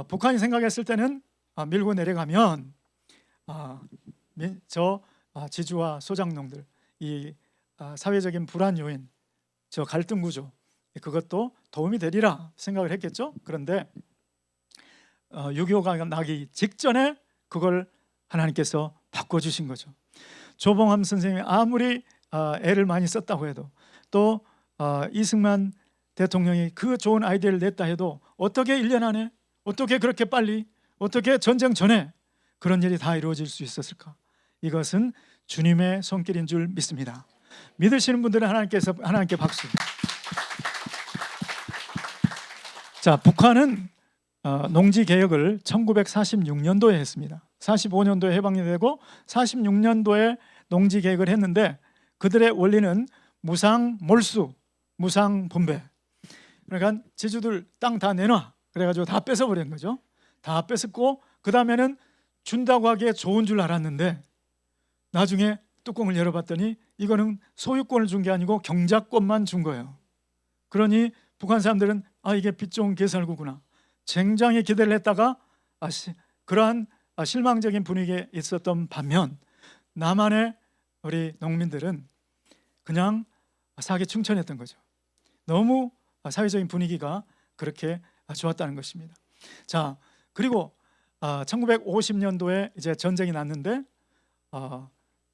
북한이 생각했을 때는 밀고 내려가면 저 지주와 소작농들, 이 사회적인 불안 요인, 저 갈등 구조, 그것도 도움이 되리라 생각을 했겠죠. 그런데 6.25가 나기 직전에 그걸 하나님께서 바꿔주신 거죠. 조봉암 선생님이 아무리 애를 많이 썼다고 해도, 또 이승만 대통령이 그 좋은 아이디어를 냈다 해도 어떻게 1년 안에, 어떻게 그렇게 빨리, 어떻게 전쟁 전에 그런 일이 다 이루어질 수 있었을까? 이것은 주님의 손길인 줄 믿습니다. 믿으시는 분들은 하나님께 박수. 자, 북한은 농지 개혁을 1946년도에 했습니다. 45년도에 해방이 되고 46년도에 농지 개혁을 했는데, 그들의 원리는 무상 몰수, 무상 분배. 그러니까 지주들 땅 다 내놔, 그래가지고 다 뺏어버린 거죠. 다 뺏었고, 그 다음에는 준다고 하기에 좋은 줄 알았는데 나중에 뚜껑을 열어봤더니 이거는 소유권을 준 게 아니고 경작권만 준 거예요. 그러니 북한 사람들은 이게 빚 좋은 개살구구나, 굉장히 기대를 했다가 그러한 실망적인 분위기에 있었던 반면, 남한의 우리 농민들은 그냥 사기충천했던 거죠. 너무 사회적인 분위기가 그렇게 좋았다는 것입니다. 자, 그리고 1950년도에 이제 전쟁이 났는데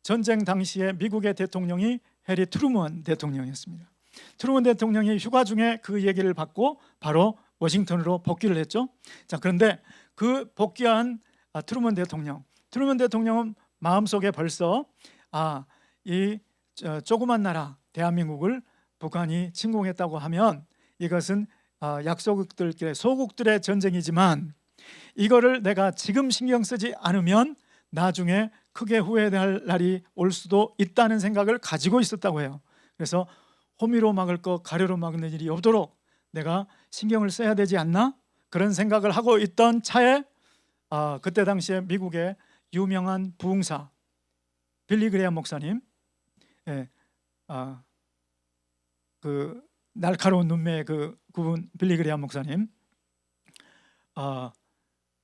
전쟁 당시에 미국의 대통령이 해리 트루먼 대통령이었습니다. 트루먼 대통령이 휴가 중에 그 얘기를 받고 바로 워싱턴으로 복귀를 했죠. 자, 그런데 그 복귀한 트루먼 대통령은 마음속에 벌써 이 조그만 나라 대한민국을 북한이 침공했다고 하면 이것은 약소국들끼리 소국들의 전쟁이지만 이거를 내가 지금 신경 쓰지 않으면 나중에 크게 후회할 날이 올 수도 있다는 생각을 가지고 있었다고 해요. 그래서 호미로 막을 것 가려로 막는 일이 없도록 내가 신경을 써야 되지 않나? 그런 생각을 하고 있던 차에 그때 당시에 미국의 유명한 부흥사 빌리 그레이엄 목사님, 그 날카로운 눈매의 그분 빌리 그레이엄 목사님,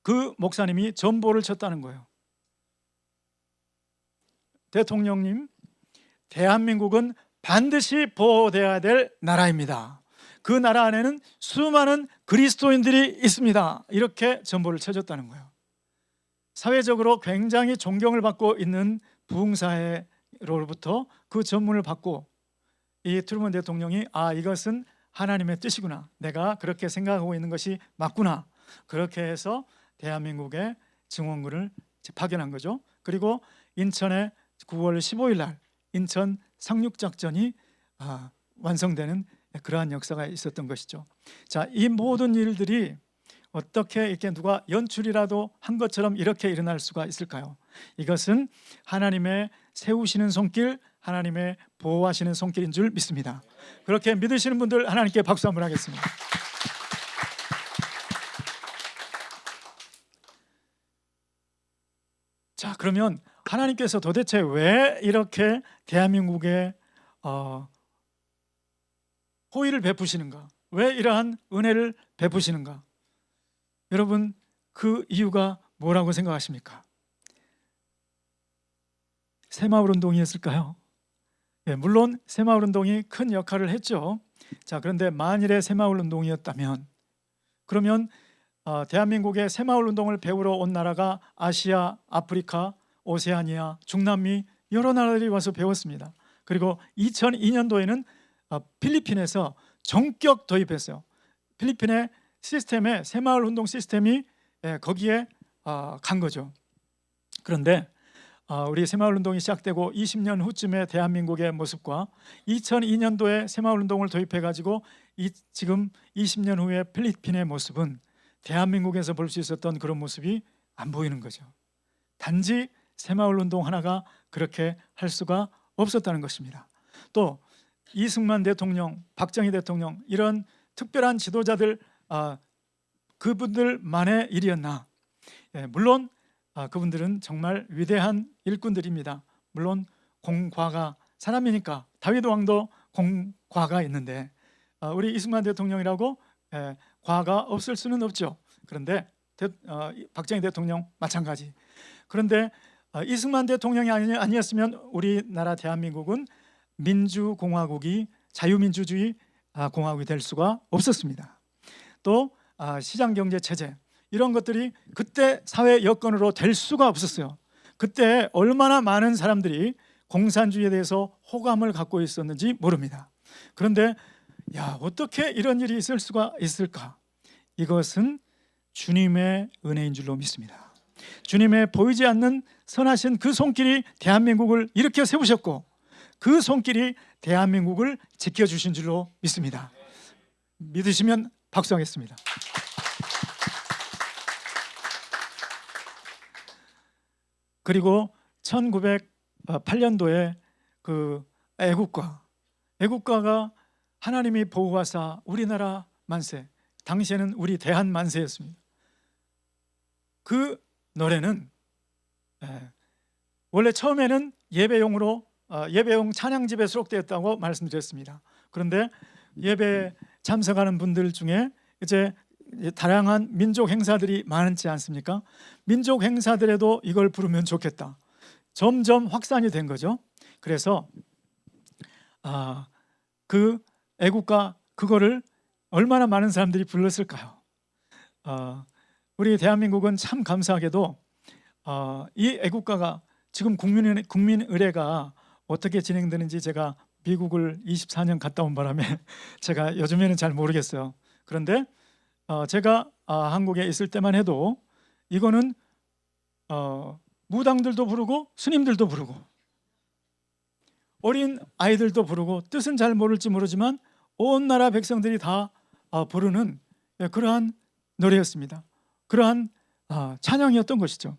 그 목사님이 전보를 쳤다는 거예요. 대통령님, 대한민국은 반드시 보호되어야 될 나라입니다. 그 나라 안에는 수많은 그리스도인들이 있습니다. 이렇게 전보를 쳐줬다는 거예요. 사회적으로 굉장히 존경을 받고 있는 부흥사로부터 그 전문을 받고 이 트루먼 대통령이 이것은 하나님의 뜻이구나, 내가 그렇게 생각하고 있는 것이 맞구나, 그렇게 해서 대한민국의 증원군을 파견한 거죠. 그리고 인천에 9월 15일 날 인천 상륙작전이 완성되는 그러한 역사가 있었던 것이죠. 자, 이 모든 일들이 어떻게 이렇게 누가 연출이라도 한 것처럼 이렇게 일어날 수가 있을까요? 이것은 하나님의 세우시는 손길, 하나님의 보호하시는 손길인 줄 믿습니다. 그렇게 믿으시는 분들 하나님께 박수 한번 하겠습니다. 자, 그러면 하나님께서 도대체 왜 이렇게 대한민국에 호의를 베푸시는가? 왜 이러한 은혜를 베푸시는가? 여러분, 그 이유가 뭐라고 생각하십니까? 새마을운동이었을까요? 물론 새마을운동이 큰 역할을 했죠. 자, 그런데 만일에 새마을운동이었다면, 그러면 대한민국의 새마을운동을 배우러 온 나라가 아시아, 아프리카, 오세아니아, 중남미 여러 나라들이 와서 배웠습니다. 그리고 2002년도에는 필리핀에서 전격 도입했어요. 필리핀의 시스템에, 새마을운동 시스템이 거기에 간 거죠. 그런데 우리 새마을운동이 시작되고 20년 후쯤에 대한민국의 모습과 2002년도에 새마을운동을 도입해가지고 지금 20년 후에 필리핀의 모습은 대한민국에서 볼 수 있었던 그런 모습이 안 보이는 거죠. 단지 새마을운동 하나가 그렇게 할 수가 없었다는 것입니다. 또 이승만 대통령, 박정희 대통령, 이런 특별한 지도자들, 그분들만의 일이었나? 물론 그분들은 정말 위대한 일꾼들입니다. 물론 공과가 사람이니까 다윗 왕도 공과가 있는데 우리 이승만 대통령이라고 과가 없을 수는 없죠. 그런데 박정희 대통령 마찬가지. 그런데 이승만 대통령이 아니었으면 우리나라 대한민국은 민주공화국이 자유민주주의 공화국이 될 수가 없었습니다. 또 시장경제 체제 이런 것들이 그때 사회 여건으로 될 수가 없었어요. 그때 얼마나 많은 사람들이 공산주의에 대해서 호감을 갖고 있었는지 모릅니다. 그런데 어떻게 이런 일이 있을 수가 있을까? 이것은 주님의 은혜인 줄로 믿습니다. 주님의 보이지 않는 선하신 그 손길이 대한민국을 일으켜 세우셨고 그 손길이 대한민국을 지켜주신 줄로 믿습니다. 믿으시면 박수하겠습니다. 그리고 1908년도에 그 애국가가 하나님이 보호하사 우리나라 만세, 당시에는 우리 대한 만세였습니다. 그 노래는 원래 처음에는 예배용 찬양집에 수록되었다고 말씀드렸습니다. 그런데 예배 참석하는 분들 중에 이제 다양한 민족 행사들이 많지 않습니까? 민족 행사들에도 이걸 부르면 좋겠다. 점점 확산이 된 거죠. 그래서 그 애국가 그거를 얼마나 많은 사람들이 불렀을까요? 우리 대한민국은 참 감사하게도 이 애국가가 지금 국민의례가 어떻게 진행되는지 제가 미국을 24년 갔다 온 바람에 제가 요즘에는 잘 모르겠어요. 그런데 제가 한국에 있을 때만 해도 이거는 무당들도 부르고 스님들도 부르고 어린 아이들도 부르고 뜻은 잘 모를지 모르지만 온 나라 백성들이 다 부르는 그러한 노래였습니다. 그러한 찬양이었던 것이죠.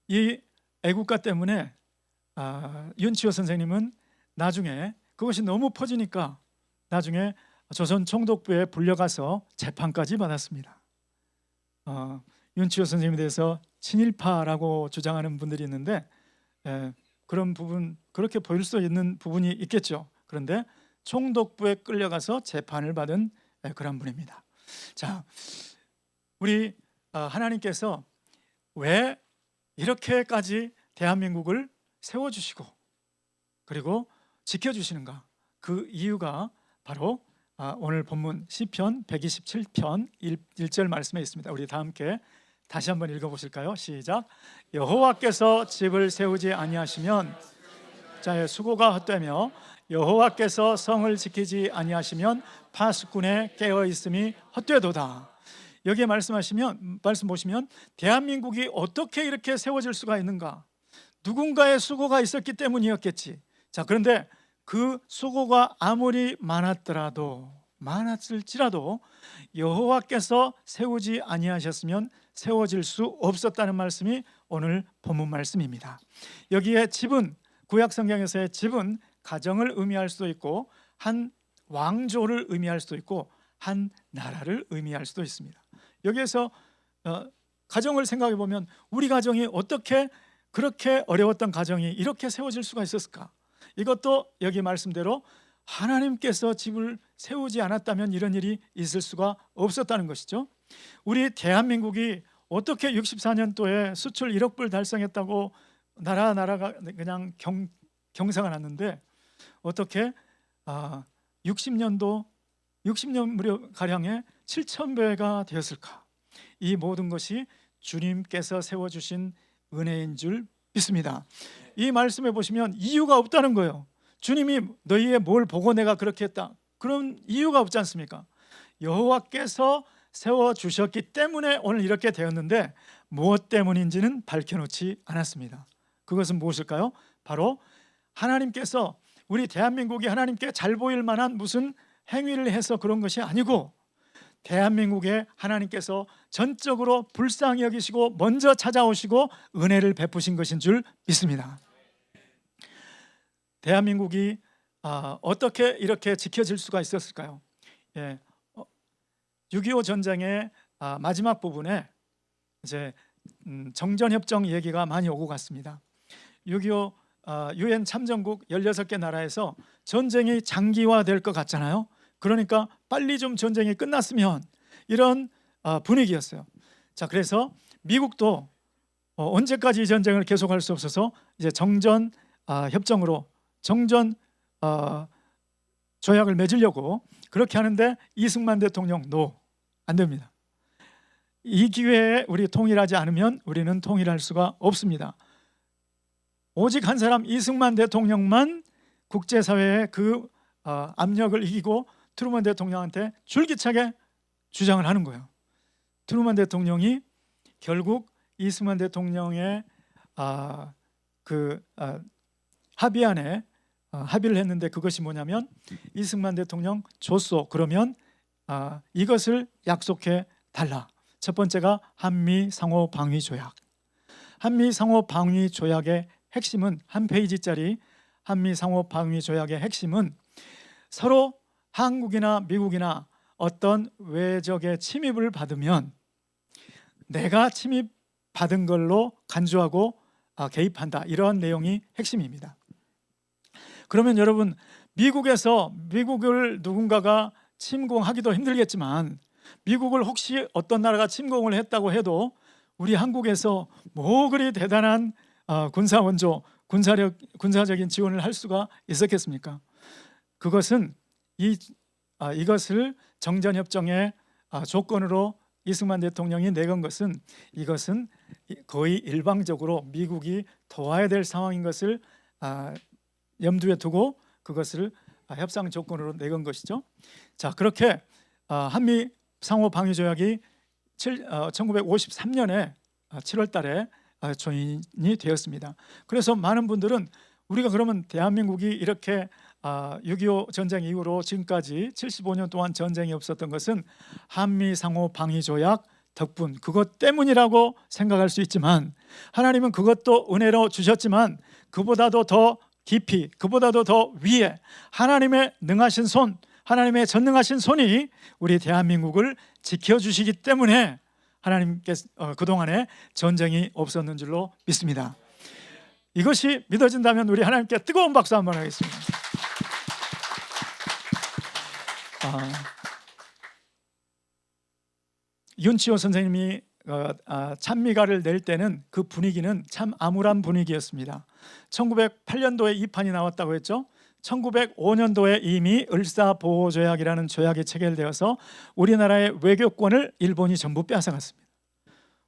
이 애국가 때문에 윤치호 선생님은 나중에 그것이 너무 퍼지니까 나중에 조선 총독부에 불려가서 재판까지 받았습니다. 윤치호 선생님에 대해서 친일파라고 주장하는 분들이 있는데 그런 부분 그렇게 보일 수 있는 부분이 있겠죠. 그런데 총독부에 끌려가서 재판을 받은 그런 분입니다. 자, 우리 하나님께서 왜 이렇게까지 대한민국을 세워주시고 그리고 지켜주시는가? 그 이유가 바로 오늘 본문 시편 127편 1절 말씀에 있습니다. 우리 다 함께 다시 한번 읽어보실까요? 시작. 여호와께서 집을 세우지 아니하시면 자의 수고가 헛되며 여호와께서 성을 지키지 아니하시면 파수꾼의 깨어 있음이 헛되도다. 여기에 말씀 보시면 대한민국이 어떻게 이렇게 세워질 수가 있는가? 누군가의 수고가 있었기 때문이었겠지. 자, 그런데 그 수고가 아무리 많았을지라도 여호와께서 세우지 아니하셨으면 세워질 수 없었다는 말씀이 오늘 본문 말씀입니다. 여기에 집은 구약 성경에서의 집은 가정을 의미할 수도 있고 한 왕조를 의미할 수도 있고 한 나라를 의미할 수도 있습니다. 여기에서 가정을 생각해 보면 우리 가정이 어떻게 그렇게 어려웠던 가정이 이렇게 세워질 수가 있었을까? 이것도 여기 말씀대로 하나님께서 집을 세우지 않았다면 이런 일이 있을 수가 없었다는 것이죠. 우리 대한민국이 어떻게 64년도에 수출 1억 불 달성했다고 나라가 그냥 경사가 났는데 어떻게 60년 무려 가량의 7,000배가 되었을까? 이 모든 것이 주님께서 세워주신 은혜인 줄 믿습니다. 이 말씀에 보시면 이유가 없다는 거예요. 주님이 너희의 뭘 보고 내가 그렇게 했다, 그런 이유가 없지 않습니까? 여호와께서 세워주셨기 때문에 오늘 이렇게 되었는데 무엇 때문인지는 밝혀놓지 않았습니다. 그것은 무엇일까요? 바로 하나님께서 우리 대한민국이 하나님께 잘 보일 만한 무슨 행위를 해서 그런 것이 아니고 대한민국에 하나님께서 전적으로 불쌍히 여기시고 먼저 찾아오시고 은혜를 베푸신 것인 줄 믿습니다. 대한민국이 어떻게 이렇게 지켜질 수가 있었을까요? 6.25 전쟁의 마지막 부분에 이제 정전협정 얘기가 많이 오고 갔습니다. 6.25 유엔 참전국 16개 나라에서 전쟁이 장기화될 것 같잖아요. 그러니까 빨리 좀 전쟁이 끝났으면 이런 분위기였어요. 자, 그래서 미국도 언제까지 이 전쟁을 계속할 수 없어서 이제 정전 협정으로 정전 조약을 맺으려고 그렇게 하는데 이승만 대통령 안 됩니다. 이 기회에 우리 통일하지 않으면 우리는 통일할 수가 없습니다. 오직 한 사람 이승만 대통령만 국제사회의 그 압력을 이기고 트루먼 대통령한테 줄기차게 주장을 하는 거예요. 트루먼 대통령이 결국 이승만 대통령의 합의안에 합의를 했는데 그것이 뭐냐면 이승만 대통령 줬소. 그러면 이것을 약속해 달라. 첫 번째가 한미 상호 방위 조약. 한미 상호 방위 조약의 핵심은 한 페이지짜리 한미 상호 방위 조약의 핵심은 서로 한국이나 미국이나 어떤 외적의 침입을 받으면 내가 침입받은 걸로 간주하고 개입한다. 이러한 내용이 핵심입니다. 그러면 여러분, 미국을 누군가가 침공하기도 힘들겠지만 미국을 혹시 어떤 나라가 침공을 했다고 해도 우리 한국에서 뭐 그리 대단한 군사 원조, 군사적인 지원을 할 수가 있었겠습니까? 그것은 이것을 정전협정의 조건으로 이승만 대통령이 내건 것은 이것은 거의 일방적으로 미국이 도와야 될 상황인 것을 염두에 두고 그것을 협상 조건으로 내건 것이죠. 자, 그렇게 한미 상호 방위 조약이 1953년에 7월 달에 조인이 되었습니다. 그래서 많은 분들은 우리가 그러면 대한민국이 이렇게 6.25 전쟁 이후로 지금까지 75년 동안 전쟁이 없었던 것은 한미 상호 방위 조약 덕분, 그것 때문이라고 생각할 수 있지만 하나님은 그것도 은혜로 주셨지만 그보다도 더 깊이, 그보다도 더 위에 하나님의 능하신 손, 하나님의 전능하신 손이 우리 대한민국을 지켜주시기 때문에 하나님께서 그동안에 전쟁이 없었는 줄로 믿습니다. 이것이 믿어진다면 우리 하나님께 뜨거운 박수 한번 하겠습니다. 윤치호 선생님이 찬미가를 낼 때는 그 분위기는 참 암울한 분위기였습니다. 1908년도에 이 판이 나왔다고 했죠. 1905년도에 이미 을사보호조약이라는 조약이 체결되어서 우리나라의 외교권을 일본이 전부 빼앗아갔습니다.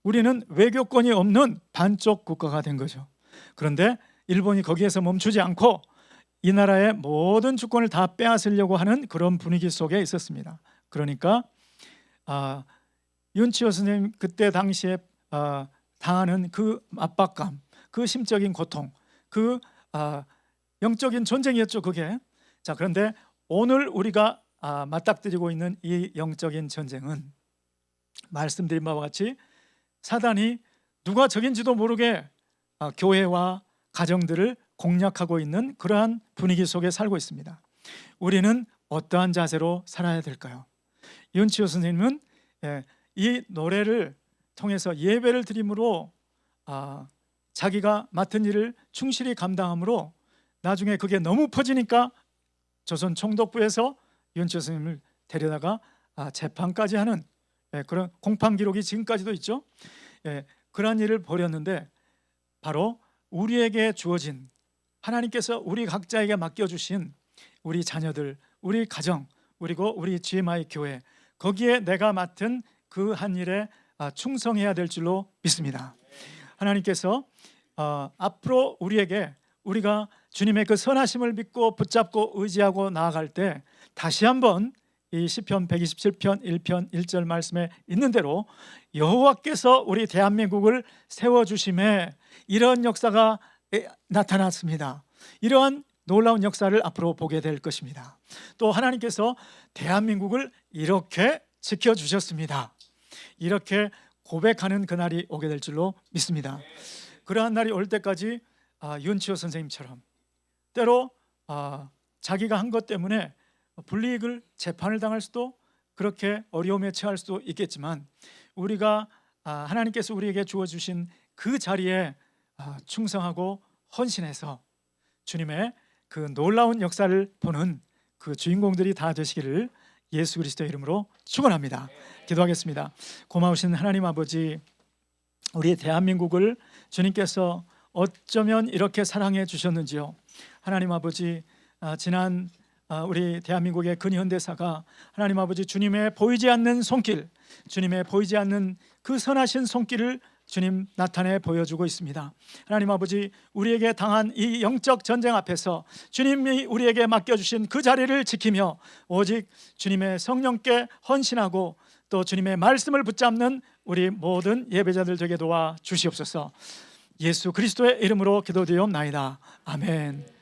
우리는 외교권이 없는 반쪽 국가가 된 거죠. 그런데 일본이 거기에서 멈추지 않고 이 나라의 모든 주권을 다 빼앗으려고 하는 그런 분위기 속에 있었습니다. 그러니까 윤치호 선생님 그때 당시에 당하는 그 압박감, 그 심적인 고통, 그 영적인 전쟁이었죠, 그게. 자, 그런데 오늘 우리가 맞닥뜨리고 있는 이 영적인 전쟁은 말씀드린 바와 같이 사단이 누가 적인지도 모르게 교회와 가정들을 공략하고 있는 그러한 분위기 속에 살고 있습니다. 우리는 어떠한 자세로 살아야 될까요? 윤치호 선생님은 이 노래를 통해서 예배를 드림으로 자기가 맡은 일을 충실히 감당함으로 나중에 그게 너무 퍼지니까 조선 총독부에서 윤치호 선생님을 데려다가 재판까지 하는 그런 공판 기록이 지금까지도 있죠. 그런 일을 벌였는데 바로 우리에게 주어진 하나님께서 우리 각자에게 맡겨주신 우리 자녀들, 우리 가정, 그리고 우리 GMI 교회, 거기에 내가 맡은 그 한 일에 충성해야 될 줄로 믿습니다. 하나님께서 앞으로 우리가 주님의 그 선하심을 믿고 붙잡고 의지하고 나아갈 때 다시 한번 이 시편 127편 1편 1절 말씀에 있는 대로 여호와께서 우리 대한민국을 세워주심에 이런 역사가 나타났습니다. 이러한 놀라운 역사를 앞으로 보게 될 것입니다. 또 하나님께서 대한민국을 이렇게 지켜주셨습니다. 이렇게 고백하는 그날이 오게 될 줄로 믿습니다. 그러한 날이 올 때까지 윤치호 선생님처럼 때로 자기가 한 것 때문에 불이익을 재판을 당할 수도 그렇게 어려움에 처할 수도 있겠지만 우리가 하나님께서 우리에게 주어주신 그 자리에 충성하고 헌신해서 주님의 그 놀라운 역사를 보는 그 주인공들이 다 되시기를 예수 그리스도의 이름으로 축원합니다. 기도하겠습니다. 고마우신 하나님 아버지, 우리 대한민국을 주님께서 어쩌면 이렇게 사랑해 주셨는지요. 하나님 아버지, 지난 우리 대한민국의 근현대사가 하나님 아버지 주님의 보이지 않는 손길, 주님의 보이지 않는 그 선하신 손길을 주님 나타내 보여주고 있습니다. 하나님 아버지, 우리에게 당한 이 영적 전쟁 앞에서 주님이 우리에게 맡겨주신 그 자리를 지키며 오직 주님의 성령께 헌신하고 또 주님의 말씀을 붙잡는 우리 모든 예배자들 되게 도와 주시옵소서. 예수 그리스도의 이름으로 기도드리옵나이다. 아멘.